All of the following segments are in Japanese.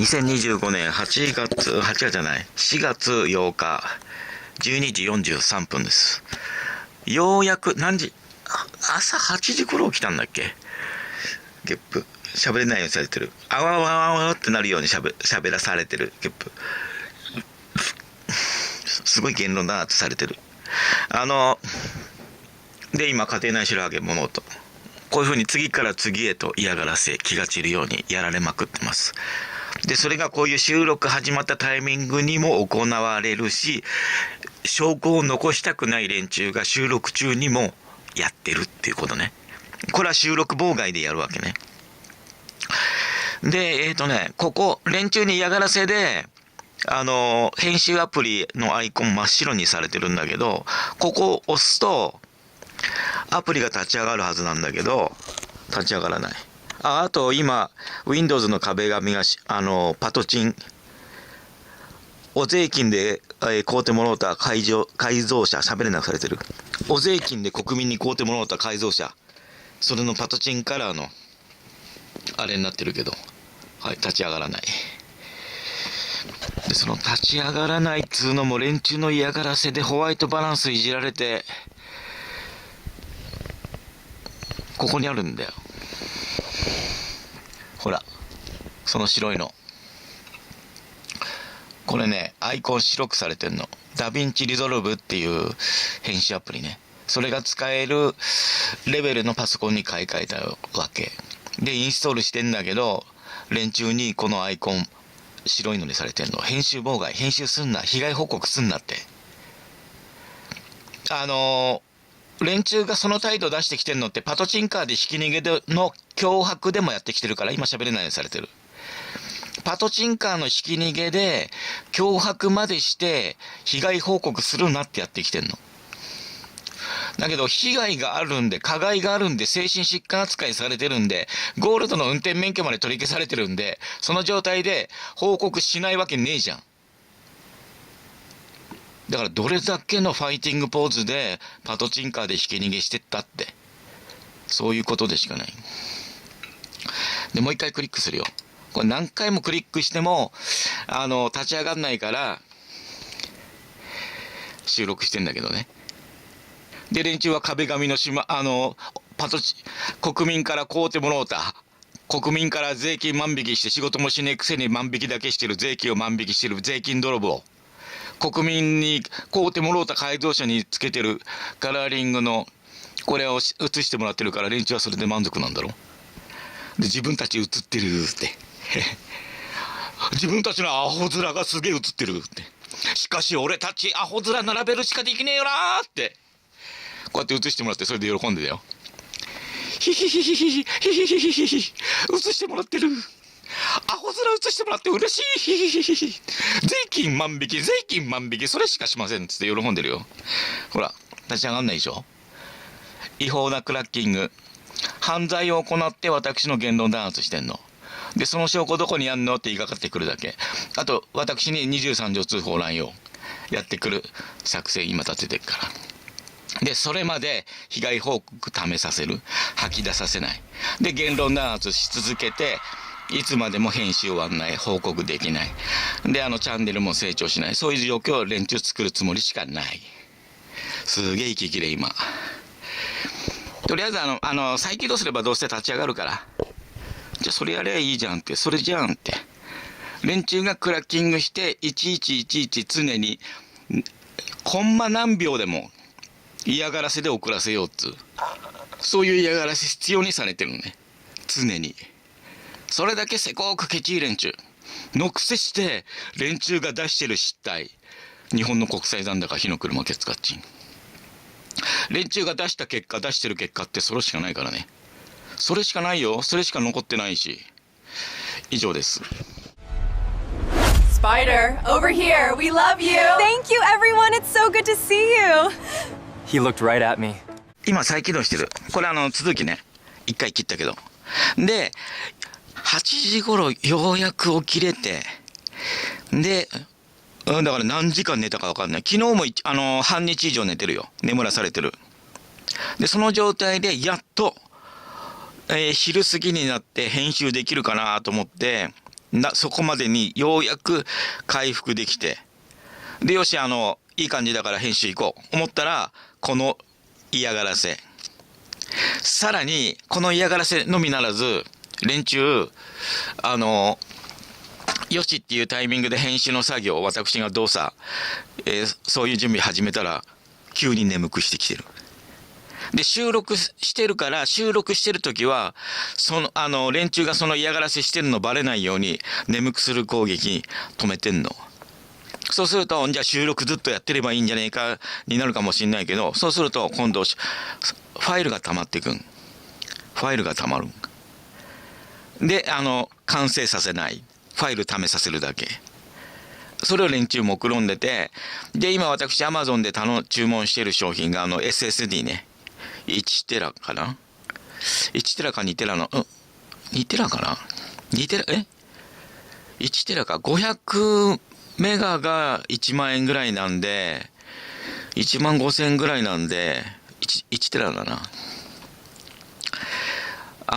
2025年8月じゃない、4月8日、12時43分です。ようやく、朝8時頃起きたんだっけ？ゲップ。喋れないようにされてる。あわわわわってなるように喋らされてる。ゲップ。すごい言論だなってされてる。で、今、家庭内白ハゲ物音。こういう風に次から次へと嫌がらせ、気が散るようにやられまくってます。で、それがこういう収録始まったタイミングにも行われるし、証拠を残したくない連中が収録中にもやってるっていうことね。これは収録妨害でやるわけね。で、ここ、連中に嫌がらせで、編集アプリのアイコン真っ白にされてるんだけど、ここを押すと、アプリが立ち上がるはずなんだけど、立ち上がらない。あと今、Windows の壁紙がパトチン、お税金で、買うてもらうた改造車、喋れなくされてる。お税金で国民に買うてもらうた改造車。それのパトチンカラーの、あれになってるけど、はい、立ち上がらない。で、その立ち上がらないっつうのも連中の嫌がらせでホワイトバランスいじられて、ここにあるんだよ。ほら、その白いの。これね、アイコン白くされてんの。ダヴィンチリゾルブっていう編集アプリね。それが使えるレベルのパソコンに買い替えたわけ。で、インストールしてんだけど、連中にこのアイコン、白いのにされてんの。編集妨害、編集すんな、被害報告すんなって。連中がその態度出してきてんのって、パトチンカーでひき逃げの脅迫でもやってきてるから、今喋れないようにされてる。パトチンカーのひき逃げで、脅迫までして、被害報告するなってやってきてんの。だけど、被害があるんで、加害があるんで、精神疾患扱いされてるんで、ゴールドの運転免許まで取り消されてるんで、その状態で報告しないわけねえじゃん。だから、どれだけのファイティングポーズで、パトチンカーでひき逃げしてったって、そういうことでしかない。で、もう一回クリックするよ。これ何回もクリックしても、立ち上がんないから、収録してんだけどね。で、連中は壁紙の国民から買うてもらうた。国民から税金万引きして仕事もしねえくせに万引きだけしてる、税金を万引きしてる税金泥棒。国民に買うてもらうた改造車につけてるカラーリングの、これを映してもらってるから連中はそれで満足なんだろ。で、自分たち映ってるって。自分たちのアホ面がすげえ映ってるって。しかし俺たちアホ面並べるしかできねえよなーって。こうやって映してもらってそれで喜んでだよ。ヒヒヒヒヒヒヒヒヒヒヒ映してもらってる。アホ面映してもらって嬉しい。ヒヒヒヒヒ税金万引き、税金万引き、それしかしませんっつって喜んでるよ。ほら、立ち上がんないでしょ。違法なクラッキング。犯罪を行って私の言論弾圧してんの。で、その証拠どこにあんのって言いかかってくるだけ。あと、私に23条通報乱用。やってくる作戦今立ててるから。で、それまで被害報告ためさせる。吐き出させない。で、言論弾圧し続けて、いつまでも編集終わんない。報告できない。で、チャンネルも成長しない。そういう状況を連中作るつもりしかない。すげえ息切れ今。とりあえず再起動すればどうせ立ち上がるから。じゃあそれやればいいじゃんって、それじゃんって。連中がクラッキングして、いちいち常に、コンマ何秒でも嫌がらせで遅らせようっつう。そういう嫌がらせ必要にされてるね。常に。それだけせこくケチい連中。のくせして、連中が出してる失態。日本の国際残高、火の車ケツカッチン。連中が出してる結果ってそれしかないからね。それしかないよ。それしか残ってないし。以上です。Spider, over here. We love you. Thank you, everyone. It's so good to see you. He looked right at me. 今再起動してる。これ続きね。一回切ったけど。で、8時頃ようやく起きれて、で、だから何時間寝たか分かんない。昨日も半日以上寝てるよ。眠らされてる。で、その状態でやっと、昼過ぎになって編集できるかなと思って、そこまでにようやく回復できて、でよしいい感じだから編集行こう思ったら、この嫌がらせ、さらにこの嫌がらせのみならず、連中よしっていうタイミングで編集の作業を私が動作、そういう準備始めたら急に眠くしてきてる。で収録してるから、収録してる時は連中がその嫌がらせしてるのバレないように眠くする攻撃止めてんの。そうすると、じゃあ収録ずっとやってればいいんじゃねえかになるかもしれないけど、そうすると今度ファイルが溜まってくん。ファイルが溜まるんで、完成させない、ファイル貯めさせるだけ、それを連中目論んでて、で今私 Amazon で注文してる商品がSSD ね、1テラかな、1テラか2テラの2テラかな、2テラ1テラか、500メガが1万円ぐらいなんで、1万5千円ぐらいなんで 1テラだな。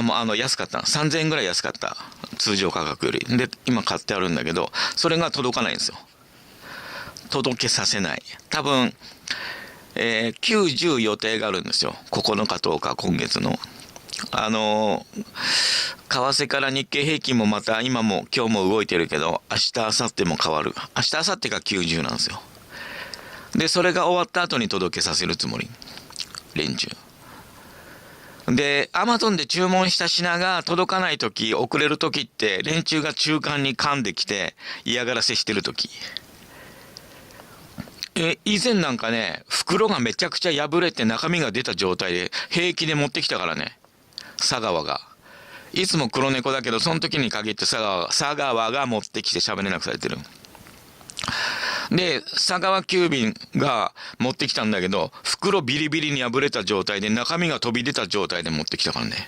もう安かった、3000円ぐらい安かった、通常価格よりで今買ってあるんだけど、それが届かないんですよ。届けさせない。多分90予定があるんですよ、9日10日今月の。為替から日経平均もまた今も今日も動いてるけど、明日明後日も変わる。明日明後日が90なんですよ。でそれが終わった後に届けさせるつもり、連中で。アマゾンで注文した品が届かない時、遅れる時って、連中が中間に噛んできて嫌がらせしてる時。以前なんかね、袋がめちゃくちゃ破れて中身が出た状態で平気で持ってきたからね、佐川が。いつも黒猫だけど、その時に限って佐川が持ってきて喋れなくされてる。で佐川急便が持ってきたんだけど、袋ビリビリに破れた状態で中身が飛び出た状態で持ってきたからね。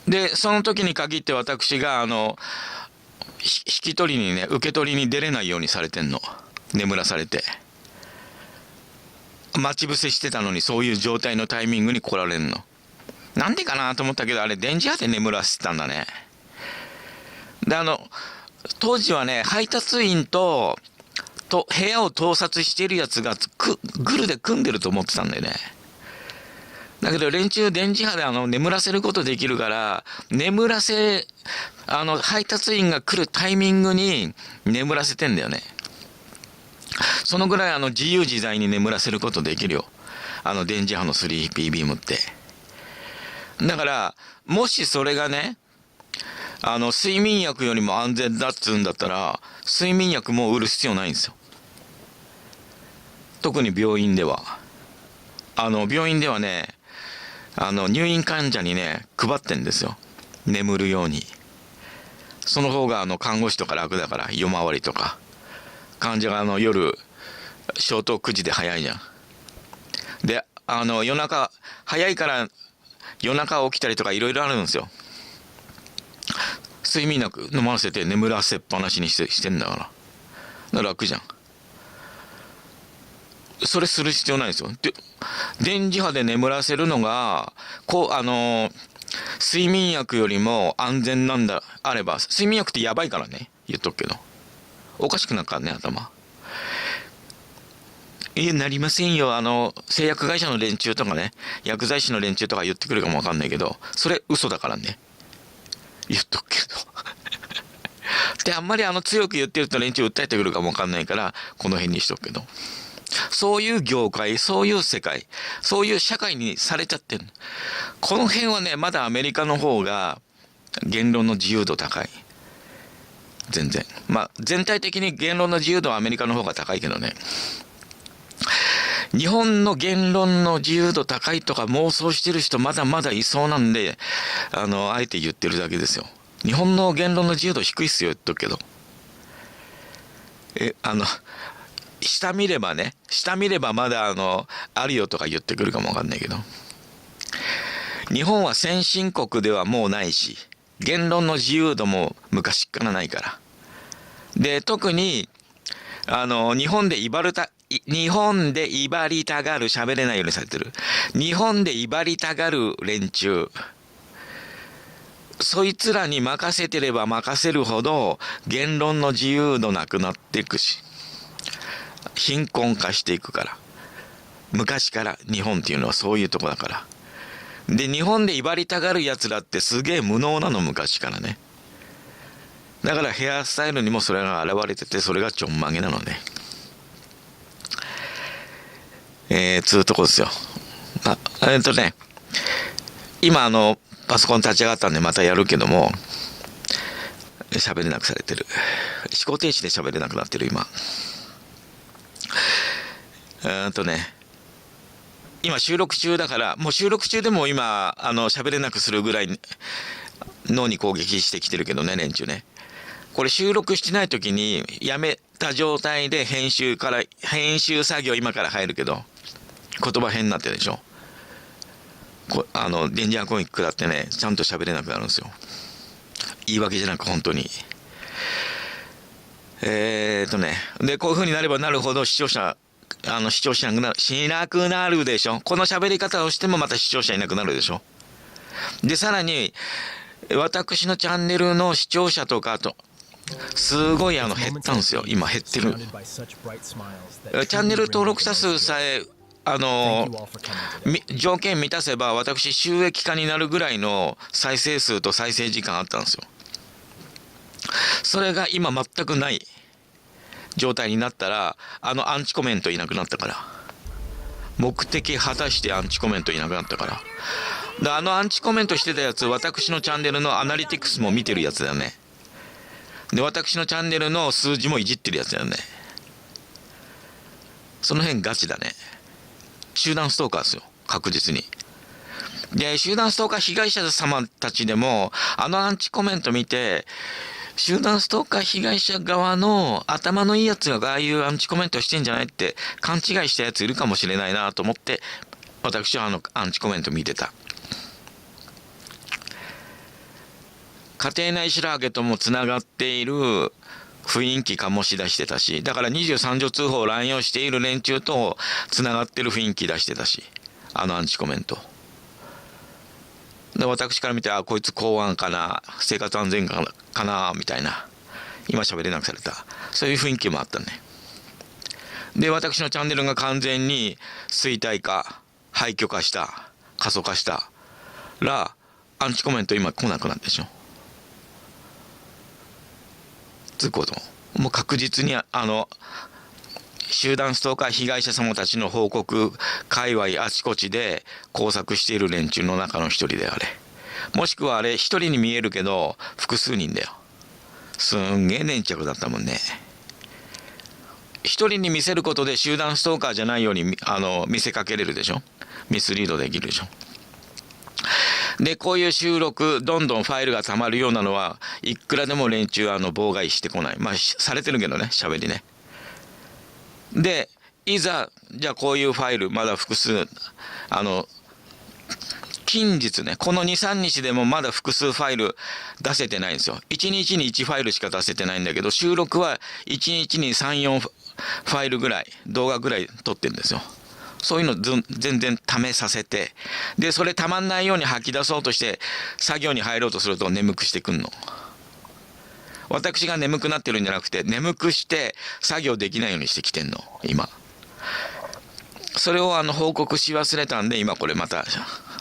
でその時に限って私が引き取りにね、受け取りに出れないようにされてんの。眠らされて待ち伏せしてたのに、そういう状態のタイミングに来られんの。なんでかなと思ったけど、あれ電磁波で眠らせてたんだね。で当時はね、配達員と部屋を盗撮しているやつがグルで組んでると思ってたんだよね。だけど連中電磁波で眠らせることできるから、配達員が来るタイミングに眠らせてんだよね。そのぐらい自由自在に眠らせることできるよ、電磁波の 3P ビームって。だからもしそれがね、睡眠薬よりも安全だっつうんだったら、睡眠薬もう売る必要ないんですよ。特に病院では。病院ではね、入院患者にね配ってんですよ、眠るように。その方が看護師とか楽だから、夜回りとか。患者が夜消灯9時で早いじゃん。で夜中早いから夜中起きたりとかいろいろあるんですよ。睡眠薬飲ませて眠らせっぱなしにしてんだから、だから楽じゃん。それする必要ないですよ。で電磁波で眠らせるのが睡眠薬よりも安全なんだあれば、睡眠薬ってやばいからね、言っとくけど。おかしくなるからね、頭。なりませんよ。製薬会社の連中とかね、薬剤師の連中とか言ってくるかもわかんないけど、それ嘘だからね、言っとくけどであんまり強く言ってると連中訴えてくるかもわかんないから、この辺にしとくけど、そういう業界、そういう世界、そういう社会にされちゃってる。この辺はね、まだアメリカの方が言論の自由度高い。全然。全体的に言論の自由度はアメリカの方が高いけどね。日本の言論の自由度高いとか妄想してる人まだまだいそうなんで、あえて言ってるだけですよ。日本の言論の自由度低いっすよ、言っとくけど。下見ればまだあるよとか言ってくるかもわかんないけど、日本は先進国ではもうないし、言論の自由度も昔からないから。で特に日本で威張りたがる、喋れないようにされてる日本で威張りたがる連中そいつらに任せてれば任せるほど言論の自由度なくなっていくし、貧困化していくから。昔から日本っていうのはそういうとこだから。で、日本で威張りたがるやつらってすげえ無能なの、昔からね。だからヘアスタイルにもそれが現れてて、それがちょんまげなのね。つうとこですよ。今パソコン立ち上がったんでまたやるけども、喋れなくされてる。思考停止で喋れなくなってる今。今収録中だから、もう収録中でも今喋れなくするぐらい脳に攻撃してきてるけどね、連中ね。これ収録してない時にやめた状態で編集作業今から入るけど、言葉変になってるでしょ。デンジャーコミックだってね、ちゃんと喋れなくなるんですよ。言い訳じゃなく本当に。でこういう風になればなるほど視聴者しなくなるでしょ。この喋り方をしてもまた視聴者いなくなるでしょ。でさらに私のチャンネルの視聴者とかとすごい減ったんですよ。今減ってる。チャンネル登録者数さえ条件満たせば私収益化になるぐらいの再生数と再生時間あったんですよ。それが今全くない状態になったら、アンチコメントいなくなったから、目的果たしてアンチコメントいなくなったから。でアンチコメントしてたやつ、私のチャンネルのアナリティクスも見てるやつだよね。で私のチャンネルの数字もいじってるやつだよね。その辺ガチだね。集団ストーカーですよ、確実に。で集団ストーカー被害者様たちでもアンチコメント見て、集団ストーカー被害者側の頭のいいやつがああいうアンチコメントしてんじゃないって勘違いしたやついるかもしれないなと思って、私はアンチコメント見てた。家庭内白ハゲともつながっている雰囲気醸し出してたし、だから23条通報を乱用している連中とつながってる雰囲気出してたし、アンチコメントで、私から見て、こいつ公安かな、生活安全かなみたいな、今喋れなくされた、そういう雰囲気もあったね。で私のチャンネルが完全に衰退化、廃墟化した、過疎化したら、アンチコメント今来なくなったでしょ。つうこと、もう確実に集団ストーカー被害者様たちの報告界隈あちこちで工作している連中の中の一人だよ、あれ。もしくはあれ一人に見えるけど複数人だよ。すんげえ粘着だったもんね。一人に見せることで集団ストーカーじゃないように見せかけれるでしょ。ミスリードできるでしょ。でこういう収録どんどんファイルがたまるようなのはいくらでも連中妨害してこない。まあされてるけどね、喋りね。でいざじゃあこういうファイルまだ複数近日ね、この 2,3 日でもまだ複数ファイル出せてないんですよ。1日に1ファイルしか出せてないんだけど、収録は1日に 3,4 ファイルぐらい、動画ぐらい撮ってるんですよ。そういうの全然試させて、でそれたまんないように吐き出そうとして作業に入ろうとすると眠くしてくんの。私が眠くなってるんじゃなくて、眠くして作業できないようにしてきてんの今。それを報告し忘れたんで、今これまた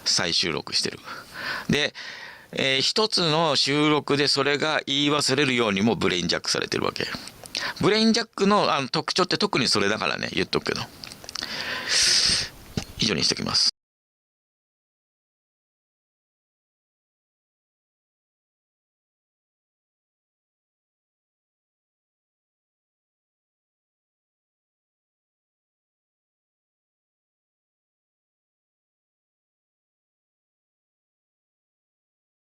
再収録してる。で、一つの収録でそれが言い忘れるようにもブレインジャックされてるわけ。ブレインジャックの特徴って特にそれだからね、言っとくけど。以上にしておきます。